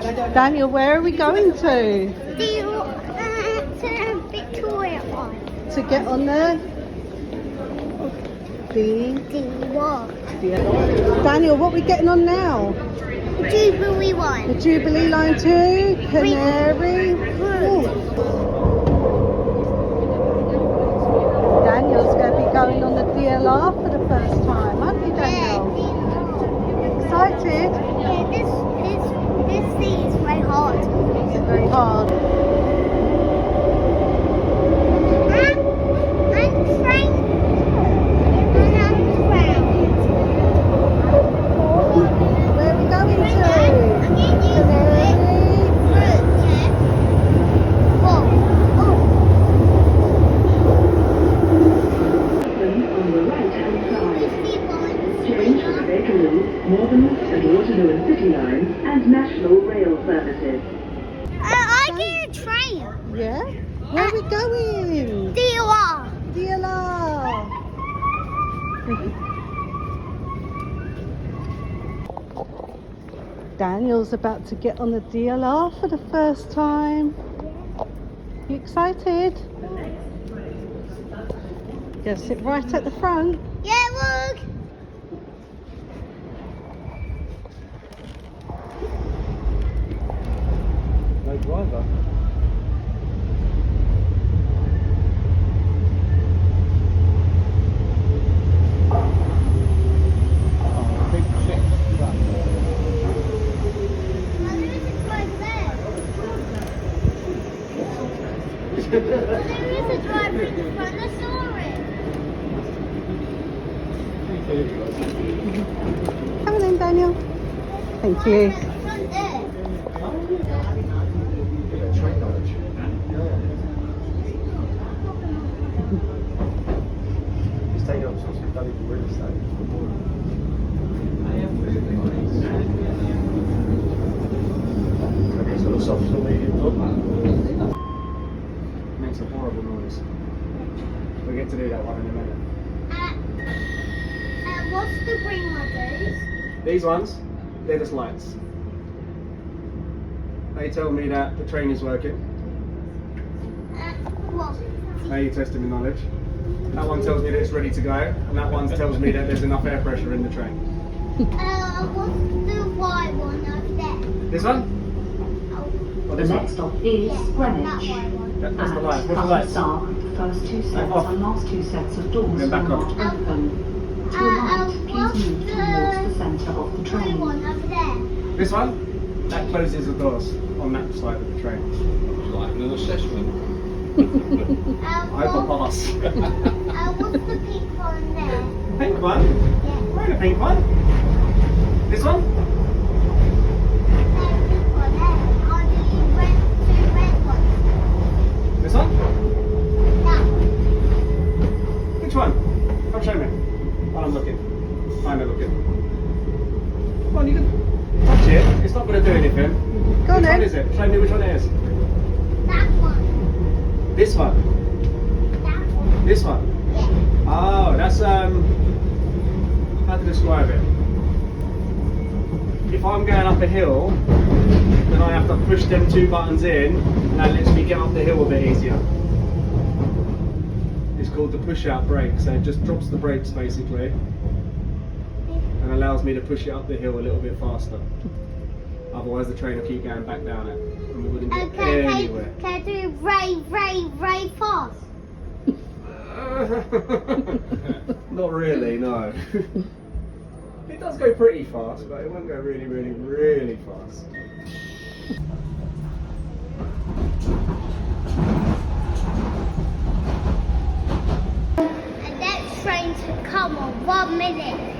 Daniel, where are we going to? To Victoria one. To get on the D1. Daniel, what are we getting on now? Jubilee one. The Jubilee line 2, Canary. Ooh. Daniel's going to be going on the DLR for the first time, aren't you, Daniel? Excited? Yeah, this thing is very hard. It's very hard. Where are we going to? On the right-hand side. Change for the Bakerloo, Northern and Waterloo and City Line and National Rail services. I get a train. Yeah? Where are we going? DLR. DLR. Daniel's about to get on the DLR for the first time. You excited? Gonna sit right at the front. Yeah, look. No driver. Oh, big shit. There is a driver in the front. I saw it. Come on in, Daniel. Thank you. Front there. Train knowledge. You stayed up since we've done it for real estate. Okay, so the soft or medium top. Makes a horrible noise. We get to do that one in a minute. What's the green one, those? These ones, they're just lights. They tell me that the train is working. What? How you testing my knowledge? That one tells me that it's ready to go, and that one tells me that there's enough air pressure in the train. What's the white one over there? This one? Or The this next one? stop is That Greenwich. white one. That's the At light. What's the light? Dark, the first two sets Off. and last two sets of doors Then back will on. not open. To the right, please move towards the centre of the Blue train. one over there. This one? That closes the doors on that side of the train. Like an assessment. I will pass. What's the pink one there? Pink one? Yeah. Where the pink one? This one? There's a pink one there. Are the two red ones? This one? That one. Which one? Come show me. While I'm looking. I'm looking. Come on, you can touch it. It's not going to do anything. Go on Which one then. is it? Show me which one it is. That one. This one. That one. This one. Yeah. Oh, that's how to describe it? If I'm going up a hill, then I have to push them two buttons in, and that lets me get up the hill a bit easier. It's called the push-out brake, so it just drops the brakes basically, and allows me to push it up the hill a little bit faster. Otherwise, the train will keep going back down it, and we wouldn't get anywhere. Can I do it very fast? Not really, no. It does go pretty fast, but it won't go really fast. And that train to come on 1 minute.